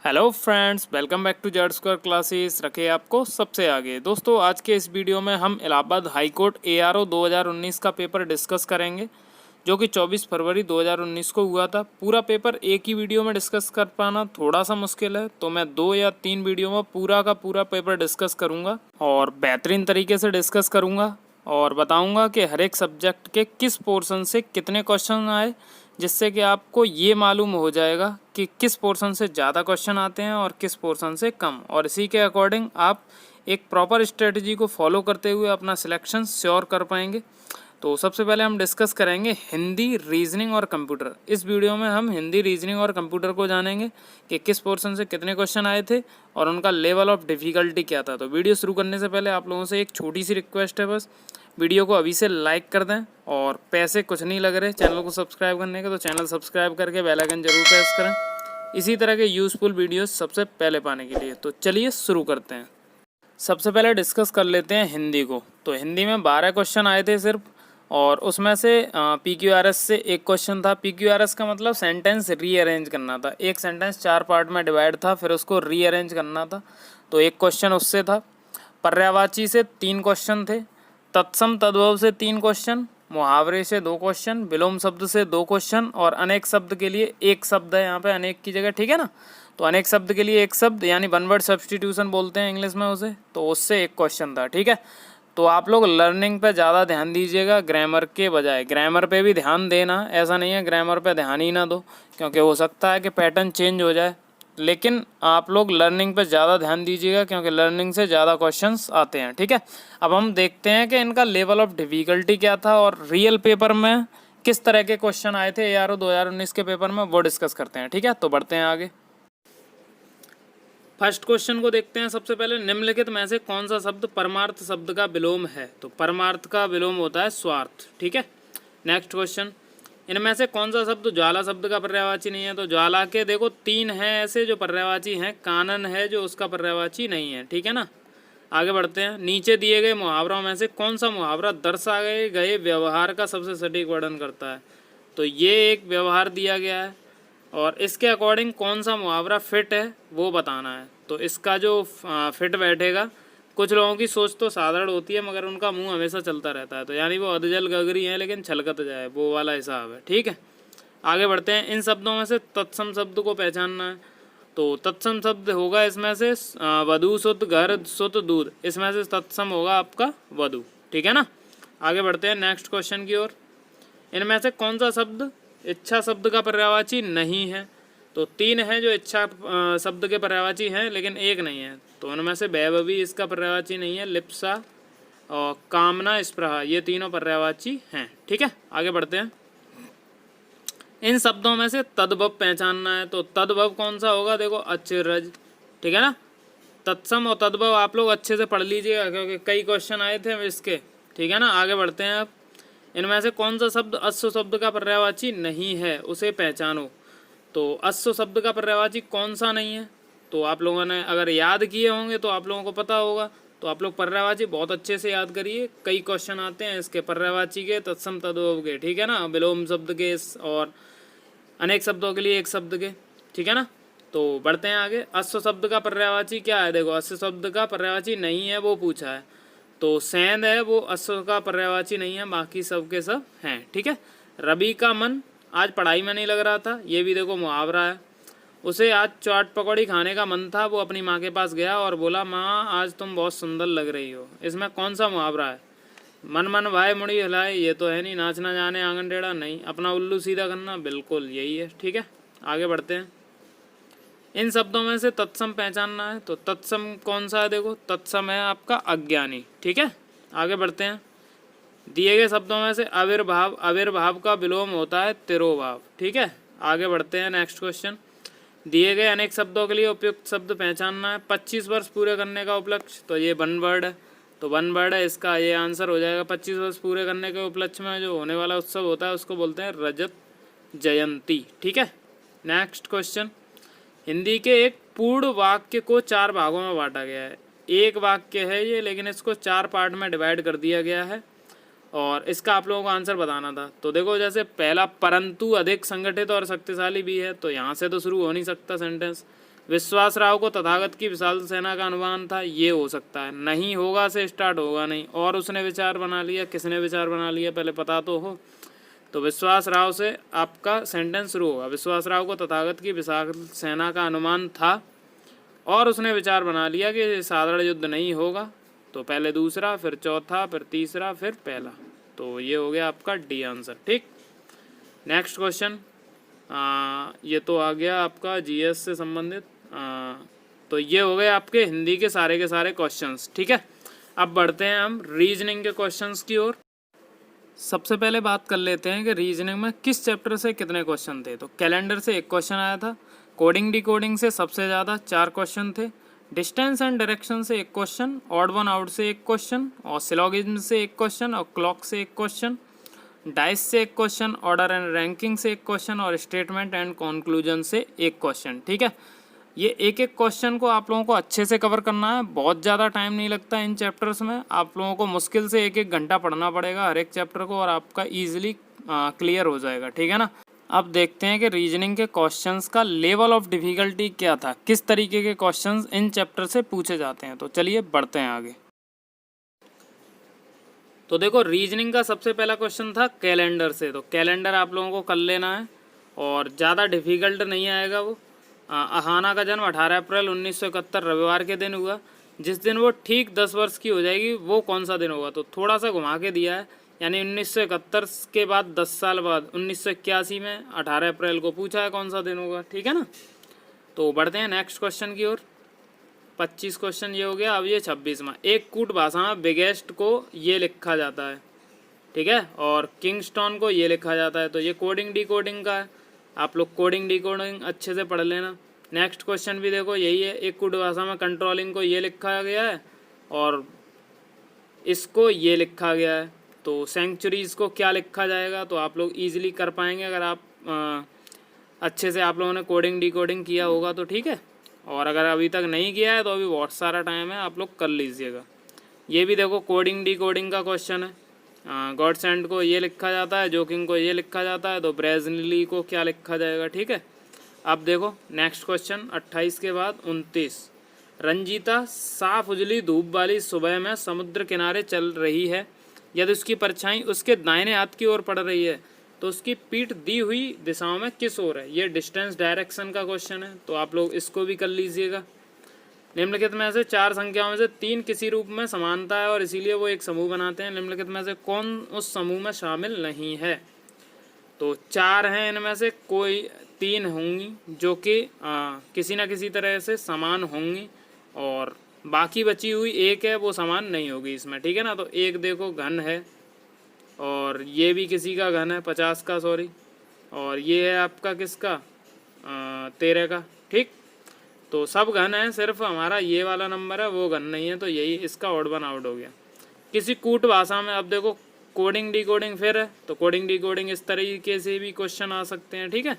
Hello friends, welcome back to Z square classes. रखे आपको सबसे आगे। दोस्तों, आज के इस वीडियो में हम इलाहाबाद हाई कोर्ट एआरओ 2019 का पेपर डिस्कस करेंगे, जो कि 24 फरवरी 2019 को हुआ था। पूरा पेपर एक ही वीडियो में डिस्कस कर पाना थोड़ा सा मुश्किल है, तो मैं 2 या 3 वीडियो में पूरा का पूरा पेपर डिस्कस करूँगा और बेहतरीन तरीके से डिस्कस करूँगा और बताऊँगा कि हर एक सब्जेक्ट के किस पोर्शन से कितने क्वेश्चन आए, जिससे कि आपको ये मालूम हो जाएगा कि किस पोर्शन से ज़्यादा क्वेश्चन आते हैं और किस पोर्शन से कम, और इसी के अकॉर्डिंग आप एक प्रॉपर स्ट्रेटजी को फॉलो करते हुए अपना सिलेक्शन श्योर कर पाएंगे। तो सबसे पहले हम डिस्कस करेंगे हिंदी, रीजनिंग और कंप्यूटर। इस वीडियो में हम हिंदी, रीजनिंग और कंप्यूटर को जानेंगे कि किस पोर्शन से कितने क्वेश्चन आए थे और उनका लेवल ऑफ डिफ़िकल्टी क्या था। तो वीडियो शुरू करने से पहले आप लोगों से एक छोटी सी रिक्वेस्ट है, बस वीडियो को अभी से लाइक कर दें और पैसे कुछ नहीं लग रहे चैनल को सब्सक्राइब करने के, तो चैनल सब्सक्राइब करके बेल आइकन जरूर प्रेस करें इसी तरह के यूज़फुल वीडियोस सबसे पहले पाने के लिए। तो चलिए शुरू करते हैं। सबसे पहले डिस्कस कर लेते हैं हिंदी को। तो हिंदी में 12 क्वेश्चन आए थे सिर्फ, और उसमें से PQRS से एक क्वेश्चन था। PQRS का मतलब सेंटेंस रीअरेंज करना था। एक सेंटेंस 4 पार्ट में डिवाइड था, फिर उसको रीअरेंज करना था, तो एक क्वेश्चन उससे था। पर्यायवाची से 3 क्वेश्चन थे, तत्सम तद्भव से 3 क्वेश्चन, मुहावरे से 2 क्वेश्चन, विलोम शब्द से 2 क्वेश्चन और अनेक शब्द के लिए एक शब्द है यहाँ पे अनेक की जगह, ठीक है ना। तो अनेक शब्द के लिए एक शब्द यानी वन वर्ड सब्सटीट्यूशन बोलते हैं इंग्लिश में उसे, तो उससे एक क्वेश्चन था, ठीक है। तो आप लोग लर्निंग पे ज़्यादा ध्यान दीजिएगा ग्रामर के बजाय। ग्रामर पे भी ध्यान देना, ऐसा नहीं है ग्रामर पे ध्यान ही ना दो, क्योंकि हो सकता है कि पैटर्न चेंज हो जाए, लेकिन आप लोग लर्निंग पे ज़्यादा ध्यान दीजिएगा क्योंकि लर्निंग से ज़्यादा क्वेश्चंस आते हैं, ठीक है। अब हम देखते हैं कि इनका लेवल ऑफ डिफ़िकल्टी क्या था और रियल पेपर में किस तरह के क्वेश्चन आए थे एआरओ 2019 के पेपर में, वो डिस्कस करते हैं, ठीक है। तो बढ़ते हैं आगे। फर्स्ट क्वेश्चन को देखते हैं। सबसे पहले, निम्नलिखित में से कौन सा शब्द परमार्थ शब्द का विलोम है? तो परमार्थ का विलोम होता है स्वार्थ, ठीक है। नेक्स्ट क्वेश्चन, इनमें से कौन सा शब्द ज्वाला शब्द का पर्यायवाची नहीं है? तो ज्वाला के देखो 3 हैं ऐसे जो पर्यायवाची हैं, कानन है जो उसका पर्यायवाची नहीं है, ठीक है ना। आगे बढ़ते हैं। नीचे दिए गए मुहावरों में से कौन सा मुहावरा दर्शाए गए व्यवहार का सबसे सटीक वर्णन करता है? तो ये एक व्यवहार दिया गया है और इसके अकॉर्डिंग कौन सा मुहावरा फिट है वो बताना है। तो इसका जो फिट बैठेगा, कुछ लोगों की सोच तो साधारण होती है मगर उनका मुंह हमेशा चलता रहता है, तो यानी वो अधजल गगरी है लेकिन छलकत जाए, वो वाला हिसाब है, ठीक है। आगे बढ़ते हैं। इन शब्दों में से तत्सम शब्द को पहचानना है। तो तत्सम शब्द होगा इसमें से वधु सुत घर सुत दूध, इसमें से तत्सम होगा आपका वधु, ठीक है ना। आगे बढ़ते हैं नेक्स्ट क्वेश्चन की ओर। इनमें से कौन सा शब्द इच्छा शब्द का पर्यायवाची नहीं है? तो 3 हैं जो इच्छा शब्द के पर्यायवाची हैं लेकिन एक नहीं है, तो उनमें से वैभवी इसका पर्यायवाची नहीं है, लिप्सा और कामना, स्पृहा, ये तीनों पर्यायवाची हैं, ठीक है। आगे बढ़ते हैं। इन शब्दों में से तद्भव पहचानना है। तो तद्भव कौन सा होगा? देखो अचरज, ठीक है ना। तत्सम और तद्भव आप लोग अच्छे से पढ़ लीजिएगा क्योंकि कई क्वेश्चन आए थे इसके, ठीक है ना। आगे बढ़ते हैं। अब इनमें से कौन सा शब्द अश्व शब्द का पर्यायवाची नहीं है, उसे पहचानो। तो अश्व शब्द का पर्यायवाची कौन सा नहीं है? तो आप लोगों ने अगर याद किए होंगे तो आप लोगों को पता होगा, तो आप लोग पर्यायवाची बहुत अच्छे से याद करिए। कई क्वेश्चन आते हैं इसके पर्यायवाची के, तत्सम तद्भव के, ठीक है ना, विलोम शब्द के और अनेक शब्दों के लिए एक शब्द के, ठीक है ना। तो बढ़ते हैं आगे। अश्व शब्द का पर्यायवाची क्या है? देखो अश्व शब्द का पर्यायवाची नहीं है वो पूछा है, तो सेंध है वो अश्व का पर्यायवाची नहीं है, बाकी सब के सब हैं, ठीक है। रवि का मन आज पढ़ाई में नहीं लग रहा था, ये भी देखो मुहावरा है। उसे आज चाट पकौड़ी खाने का मन था, वो अपनी माँ के पास गया और बोला, माँ आज तुम बहुत सुंदर लग रही हो। इसमें कौन सा मुहावरा है? मन मन भाई मुड़ी हिलाए, ये तो है नहीं। नाचना जाने आंगन टेढ़ा, नहीं। अपना उल्लू सीधा करना, बिल्कुल यही है, ठीक है। आगे बढ़ते हैं। इन शब्दों में से तत्सम पहचानना है। तो तत्सम कौन सा है? देखो तत्सम है आपका अज्ञानी, ठीक है। आगे बढ़ते हैं। दिए गए शब्दों में से आविर्भाव, आविर्भाव का विलोम होता है तिरोभाव, ठीक है। आगे बढ़ते हैं नेक्स्ट क्वेश्चन। दिए गए अनेक शब्दों के लिए उपयुक्त शब्द पहचानना है। 25 वर्ष पूरे करने का उपलक्ष्य, तो ये वन वर्ड है, तो वन वर्ड है इसका, ये आंसर हो जाएगा। 25 वर्ष पूरे करने के उपलक्ष्य में जो होने वाला उत्सव होता है उसको बोलते हैं रजत जयंती, ठीक है। Next question. हिंदी के एक पूर्ण वाक्य को 4 भागों में बांटा गया है। एक वाक्य है ये, लेकिन इसको 4 पार्ट में डिवाइड कर दिया गया है और इसका आप लोगों को आंसर बताना था। तो देखो जैसे पहला, परंतु अधिक संगठित और शक्तिशाली भी है, तो यहाँ से तो शुरू हो नहीं सकता सेंटेंस। विश्वास राव को तथागत की विशाल सेना का अनुमान था, ये हो सकता है। नहीं होगा से स्टार्ट होगा नहीं, और उसने विचार बना लिया, किसने विचार बना लिया पहले पता तो हो। तो विश्वास राव से आपका सेंटेंस शुरू होगा, विश्वास राव को तथागत की विशाल सेना का अनुमान था और उसने विचार बना लिया कि साधारण युद्ध नहीं होगा। तो पहले दूसरा, फिर चौथा, फिर तीसरा, फिर पहला। तो ये हो गया आपका डी आंसर। ठीक, नेक्स्ट क्वेश्चन। ये तो आ गया आपका जीएस से संबंधित। तो ये हो गए आपके हिंदी के सारे क्वेश्चंस। ठीक है, अब बढ़ते हैं हम रीजनिंग के क्वेश्चंस की ओर। सबसे पहले बात कर लेते हैं कि रीजनिंग में किस चैप्टर से कितने क्वेश्चन थे। तो कैलेंडर से 1 क्वेश्चन आया था, कोडिंग डिकोडिंग से सबसे ज़्यादा 4 क्वेश्चन थे, डिस्टेंस एंड डायरेक्शन से 1 क्वेश्चन, ऑड वन आउट से 1 क्वेश्चन, और सिलोगिज्म से 1 क्वेश्चन, और क्लॉक से 1 क्वेश्चन, डाइस से 1 क्वेश्चन, ऑर्डर एंड रैंकिंग से 1 क्वेश्चन, और स्टेटमेंट एंड कंक्लूजन से 1 क्वेश्चन। ठीक है, ये एक क्वेश्चन को आप लोगों को अच्छे से कवर करना है, बहुत ज़्यादा टाइम नहीं लगता इन चैप्टर्स में। आप लोगों को मुश्किल से 1 घंटा पढ़ना पड़ेगा हर एक चैप्टर को, और आपका ईजिली क्लियर हो जाएगा। ठीक है ना। अब देखते हैं कि रीजनिंग के क्वेश्चंस का लेवल ऑफ डिफ़िकल्टी क्या था, किस तरीके के क्वेश्चंस इन चैप्टर से पूछे जाते हैं। तो चलिए बढ़ते हैं आगे। तो देखो, रीजनिंग का सबसे पहला क्वेश्चन था कैलेंडर से। तो कैलेंडर आप लोगों को कर लेना है और ज़्यादा डिफ़िकल्ट नहीं आएगा वो। अहाना का जन्म 18 अप्रैल 1971 रविवार के दिन हुआ। जिस दिन वो ठीक 10 वर्ष की हो जाएगी वो कौन सा दिन होगा। तो थोड़ा सा घुमा के दिया है, यानी 1971 के बाद 10 साल बाद 1981 में 18 अप्रैल को पूछा है कौन सा दिन होगा। ठीक है ना। तो बढ़ते हैं नेक्स्ट क्वेश्चन की ओर। 25 क्वेश्चन ये हो गया। अब ये 26वां। एक कूट भाषा में बिगेस्ट को ये लिखा जाता है, ठीक है, और किंगस्टन को ये लिखा जाता है। तो ये कोडिंग डिकोडिंग का है, आप लोग कोडिंग डिकोडिंग अच्छे से पढ़ लेना। नेक्स्ट क्वेश्चन भी देखो यही है। एक कूट भाषा में कंट्रोलिंग को ये लिखा गया है और इसको ये लिखा गया है। तो सेंचुरीज़ को क्या लिखा जाएगा, तो आप लोग ईजिली कर पाएंगे अगर आप अच्छे से आप लोगों ने कोडिंग डिकोडिंग किया होगा तो। ठीक है, और अगर अभी तक नहीं किया है तो अभी बहुत सारा टाइम है, आप लोग कर लीजिएगा। ये भी देखो कोडिंग डिकोडिंग का क्वेश्चन है। गॉडसेंड को ये लिखा जाता है, जोकिंग को ये लिखा जाता है, तो ब्रेजनली को क्या लिखा जाएगा। ठीक है, अब देखो नेक्स्ट क्वेश्चन 28 के बाद 29। रंजीता साफ उजली धूप वाली सुबह में समुद्र किनारे चल रही है, यदि उसकी परछाई उसके दाहिने हाथ की ओर पड़ रही है तो उसकी पीठ दी हुई दिशाओं में किस ओर है। ये डिस्टेंस डायरेक्शन का क्वेश्चन है, तो आप लोग इसको भी कर लीजिएगा। निम्नलिखित में से 4 संख्याओं में से 3 किसी रूप में समानता है और इसीलिए वो एक समूह बनाते हैं। निम्नलिखित में से कौन उस समूह में शामिल नहीं है। तो 4 हैं, इनमें से कोई 3 होंगी जो कि किसी न किसी तरह से समान होंगी, और बाकी बची हुई 1 है वो समान नहीं होगी इसमें। ठीक है ना। तो एक देखो घन है, और ये भी किसी का घन है 50 का, सॉरी, और ये है आपका किसका 13 का। ठीक, तो सब घन है, सिर्फ हमारा ये वाला नंबर है वो घन नहीं है, तो यही इसका ऑड वन आउट हो गया। किसी कूट भाषा में अब देखो कोडिंग डिकोडिंग फिर है, तो कोडिंग डिकोडिंग इस तरीके से भी क्वेश्चन आ सकते हैं। ठीक है,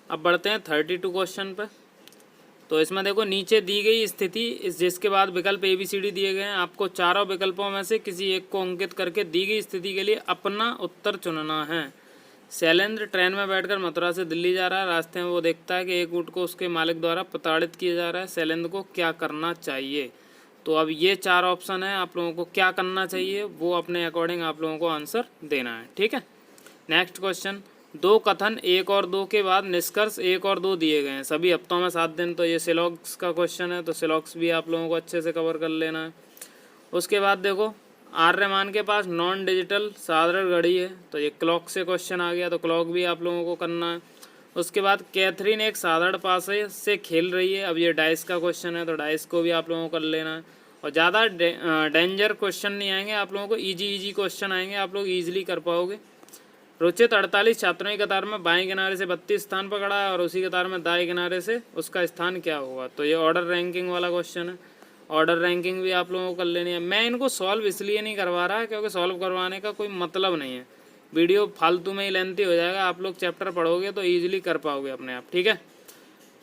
अब बढ़ते हैं 32 क्वेश्चन पर। तो इसमें देखो नीचे दी गई स्थिति जिसके बाद विकल्प ABCD दिए गए हैं, आपको चारों विकल्पों में से किसी एक को अंकित करके दी गई स्थिति के लिए अपना उत्तर चुनना है। शैलेंद्र ट्रेन में बैठकर मथुरा से दिल्ली जा रहा है। रास्ते में वो देखता है कि एक ऊँट को उसके मालिक द्वारा प्रताड़ित किया जा रहा है। शैलेंद्र को क्या करना चाहिए। तो अब ये 4 ऑप्शन है, आप लोगों को क्या करना चाहिए वो अपने अकॉर्डिंग आप लोगों को आंसर देना है। ठीक है, नेक्स्ट क्वेश्चन। 2 कथन 1 और 2 के बाद निष्कर्ष 1 और 2 दिए गए हैं, सभी हफ्तों में 7 दिन। तो ये सिलॉक्स का क्वेश्चन है, तो सिलॉक्स भी आप लोगों को अच्छे से कवर कर लेना है। उसके बाद देखो आर्यमान के पास नॉन डिजिटल साधारण घड़ी है, तो ये क्लॉक से क्वेश्चन आ गया, तो क्लॉक भी आप लोगों को करना है। उसके बाद कैथरीन एक साधारण पासे से खेल रही है, अब ये डाइस का क्वेश्चन है, तो डाइस को भी आप लोगों को कर लेना है। और ज़्यादा डेंजर क्वेश्चन नहीं आएंगे आप लोगों को, इजी क्वेश्चन आएंगे, आप लोग ईजिली कर पाओगे। रुचित 48 छात्रों की कतार में बाएं किनारे से 32 स्थान पर खड़ा है और उसी कतार में दाएं किनारे से उसका स्थान क्या होगा। तो ये ऑर्डर रैंकिंग वाला क्वेश्चन है, ऑर्डर रैंकिंग भी आप लोगों को कर लेनी है। मैं इनको सॉल्व इसलिए नहीं करवा रहा क्योंकि सॉल्व करवाने का कोई मतलब नहीं है, वीडियो फालतू में ही लेंथी हो जाएगा। आप लोग चैप्टर पढ़ोगे तो ईजिली कर पाओगे अपने आप। ठीक है,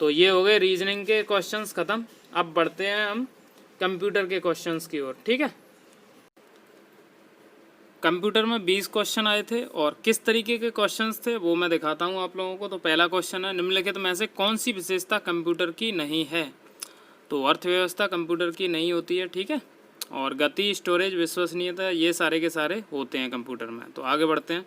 तो ये हो गए रीजनिंग के क्वेश्चंस ख़त्म। अब बढ़ते हैं हम कंप्यूटर के क्वेश्चंस की ओर। ठीक है, कंप्यूटर में 20 क्वेश्चन आए थे और किस तरीके के क्वेश्चंस थे वो मैं दिखाता हूँ आप लोगों को। तो पहला क्वेश्चन है, निम्नलिखित में से कौन सी विशेषता कंप्यूटर की नहीं है? तो अर्थव्यवस्था कंप्यूटर की नहीं होती है, ठीक है। और गति, स्टोरेज, विश्वसनीयता, ये सारे के सारे होते हैं कंप्यूटर में। तो आगे बढ़ते हैं।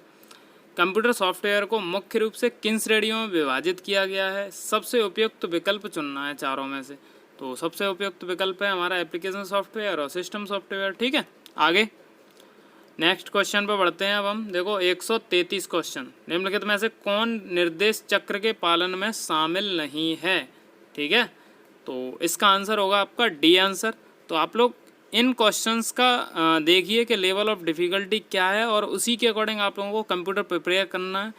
कंप्यूटर सॉफ्टवेयर को मुख्य रूप से किन श्रेणियों में विभाजित किया गया है? सबसे उपयुक्त विकल्प चुनना है चारों में से। तो सबसे उपयुक्त विकल्प है हमारा एप्लीकेशन सॉफ्टवेयर और सिस्टम सॉफ्टवेयर, ठीक है। आगे नेक्स्ट क्वेश्चन पर बढ़ते हैं। अब हम देखो 133 क्वेश्चन, निम्नलिखित में से कौन निर्देश चक्र के पालन में शामिल नहीं है? ठीक है, तो इसका आंसर होगा आपका डी आंसर। तो आप लोग इन क्वेश्चंस का देखिए कि लेवल ऑफ डिफ़िकल्टी क्या है और उसी के अकॉर्डिंग आप लोगों को कंप्यूटर प्रिपेयर करना है,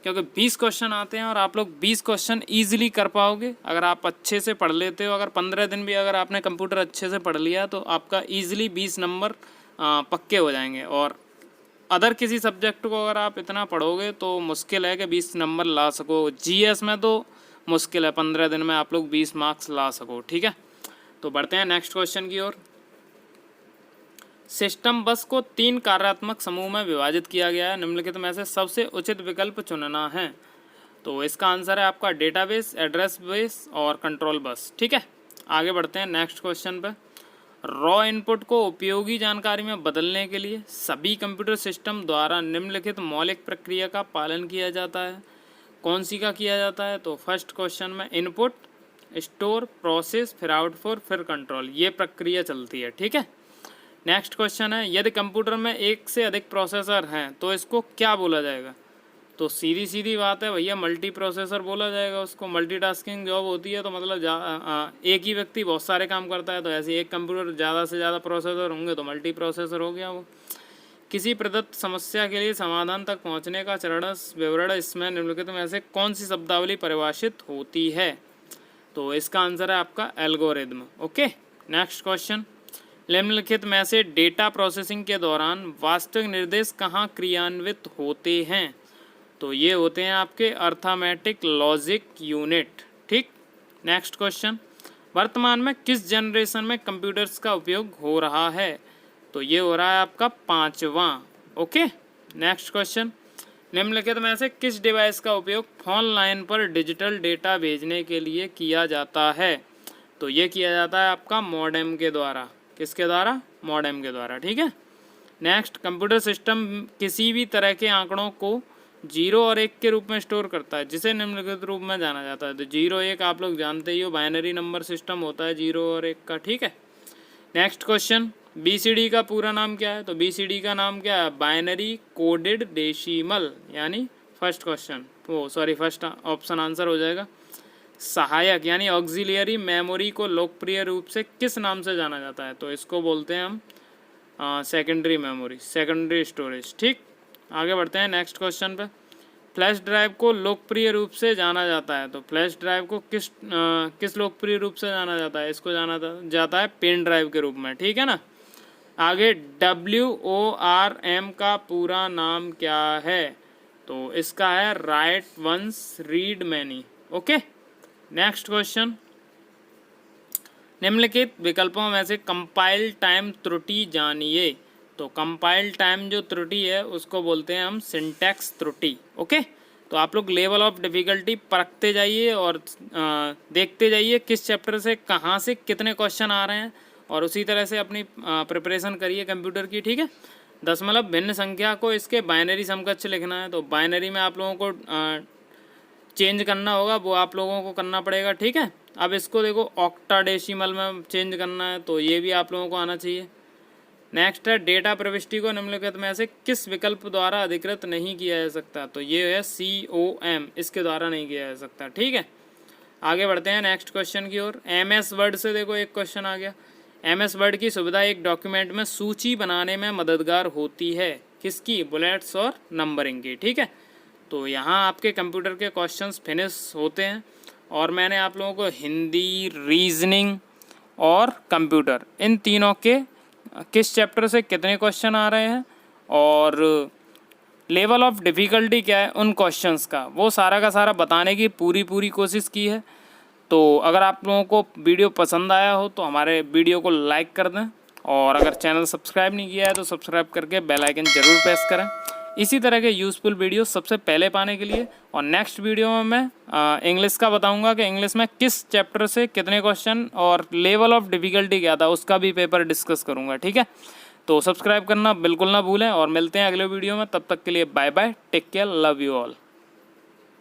क्योंकि 20 क्वेश्चन आते हैं और आप लोग 20 क्वेश्चन ईजिली कर पाओगे अगर आप अच्छे से पढ़ लेते हो। अगर 15 दिन भी अगर आपने कंप्यूटर अच्छे से पढ़ लिया तो आपका ईजिली 20 नंबर पक्के हो जाएंगे। और अदर किसी सब्जेक्ट को अगर आप इतना पढ़ोगे तो मुश्किल है कि 20 नंबर ला सको। जीएस में तो मुश्किल है 15 दिन में आप लोग 20 मार्क्स ला सको, ठीक है। तो बढ़ते हैं नेक्स्ट क्वेश्चन की ओर। सिस्टम बस को 3 कार्यात्मक समूह में विभाजित किया गया है, निम्नलिखित में से सबसे उचित विकल्प चुनना है। तो इसका आंसर है आपका डेटाबेस, एड्रेस बेस और कंट्रोल बस, ठीक है। आगे बढ़ते हैं नेक्स्ट क्वेश्चन पे। रॉ इनपुट को उपयोगी जानकारी में बदलने के लिए सभी कंप्यूटर सिस्टम द्वारा निम्नलिखित मौलिक प्रक्रिया का पालन किया जाता है। कौन सी का किया जाता है? तो फर्स्ट क्वेश्चन में इनपुट, स्टोर, प्रोसेस, फिर आउटपुट, फिर कंट्रोल, ये प्रक्रिया चलती है, ठीक है। नेक्स्ट क्वेश्चन है, यदि कंप्यूटर में एक से अधिक प्रोसेसर हैं तो इसको क्या बोला जाएगा? तो सीधी सीधी बात है भैया, मल्टी प्रोसेसर बोला जाएगा उसको। मल्टीटास्किंग जॉब होती है तो मतलब एक ही व्यक्ति बहुत सारे काम करता है, तो ऐसे एक कंप्यूटर ज़्यादा से ज़्यादा प्रोसेसर होंगे तो मल्टी प्रोसेसर हो गया वो। किसी प्रदत्त समस्या के लिए समाधान तक पहुंचने का चरण विवरण इसमें निम्नलिखित में से कौन सी शब्दावली परिभाषित होती है? तो इसका आंसर है आपका एल्गोरिदम, ओके। नेक्स्ट क्वेश्चन, निम्नलिखित में से डेटा प्रोसेसिंग के दौरान वास्तविक निर्देश कहाँ क्रियान्वित होते हैं? तो ये होते हैं आपके अर्थमेटिक लॉजिक यूनिट, ठीक। नेक्स्ट क्वेश्चन, वर्तमान में किस जनरेशन में कंप्यूटर्स का उपयोग हो रहा है? तो ये हो रहा है आपका 5वां, ओके। नेक्स्ट क्वेश्चन, निम्नलिखित में से किस डिवाइस का उपयोग फोन लाइन पर डिजिटल डेटा भेजने के लिए किया जाता है? तो ये किया जाता है आपका मॉडेम के द्वारा। किसके द्वारा? मॉडेम के द्वारा, ठीक है। नेक्स्ट, कंप्यूटर सिस्टम किसी भी तरह के आंकड़ों को 0 और 1 के रूप में स्टोर करता है, जिसे निम्नलिखित रूप में जाना जाता है। तो 0 1 आप लोग जानते ही हो, बाइनरी नंबर सिस्टम होता है 0 और 1 का, ठीक है। नेक्स्ट क्वेश्चन, BCD का पूरा नाम क्या है? तो BCD का नाम क्या है? बाइनरी कोडेड डेसिमल, यानी फर्स्ट ऑप्शन आंसर हो जाएगा सहायक, यानी ऑक्सिलियरी मेमोरी को लोकप्रिय रूप से किस नाम से जाना जाता है? तो इसको बोलते हैं हम सेकेंडरी मेमोरी, सेकेंडरी स्टोरेज, ठीक। आगे बढ़ते हैं नेक्स्ट क्वेश्चन पे। फ्लैश ड्राइव को लोकप्रिय रूप से जाना जाता है, तो फ्लैश ड्राइव को किस लोकप्रिय रूप से जाना जाता है? इसको जाना जाता है पेन ड्राइव के रूप में, ठीक है ना। आगे, WORM का पूरा नाम क्या है? तो इसका है write once read many, okay. Next question, निम्नलिखित विकल्पों में से कंपाइल टाइम त्रुटि जानिए। तो कंपाइल टाइम जो त्रुटि है उसको बोलते हैं हम सिंटैक्स त्रुटि, ओके। तो आप लोग लेवल ऑफ डिफ़िकल्टी परखते जाइए और देखते जाइए किस चैप्टर से कहाँ से कितने क्वेश्चन आ रहे हैं, और उसी तरह से अपनी प्रिपरेशन करिए कंप्यूटर की, ठीक है। दशमलव भिन्न संख्या को इसके बाइनरी समकक्ष लिखना है, तो बाइनरी में आप लोगों को चेंज करना होगा, वो आप लोगों को करना पड़ेगा, ठीक है। अब इसको देखो ऑक्टाडेसिमल में चेंज करना है, तो ये भी आप लोगों को आना चाहिए। नेक्स्ट है, डेटा प्रविष्टि को निम्नलिखित में से किस विकल्प द्वारा अधिकृत नहीं किया जा सकता? तो ये है COM, इसके द्वारा नहीं किया जा सकता, ठीक है। आगे बढ़ते हैं नेक्स्ट क्वेश्चन की ओर। MS वर्ड से देखो एक क्वेश्चन आ गया। MS वर्ड की सुविधा एक डॉक्यूमेंट में सूची बनाने में मददगार होती है, किसकी? बुलेट्स और नंबरिंग की, ठीक है। तो यहाँ आपके कंप्यूटर के क्वेश्चंस फिनिश होते हैं, और मैंने आप लोगों को हिंदी, रीजनिंग और कंप्यूटर, इन तीनों के किस चैप्टर से कितने क्वेश्चन आ रहे हैं और लेवल ऑफ डिफ़िकल्टी क्या है उन क्वेश्चंस का, वो सारा का सारा बताने की पूरी कोशिश की है। तो अगर आप लोगों को वीडियो पसंद आया हो तो हमारे वीडियो को लाइक कर दें और अगर चैनल सब्सक्राइब नहीं किया है तो सब्सक्राइब करके बेल आइकन ज़रूर प्रेस करें इसी तरह के यूज़फुल वीडियो सबसे पहले पाने के लिए। और नेक्स्ट वीडियो में मैं इंग्लिश का बताऊंगा कि इंग्लिश में किस चैप्टर से कितने क्वेश्चन और लेवल ऑफ डिफ़िकल्टी क्या था उसका भी पेपर डिस्कस करूंगा, ठीक है। तो सब्सक्राइब करना बिल्कुल ना भूलें और मिलते हैं अगले वीडियो में। तब तक के लिए bye bye, take care, love you all.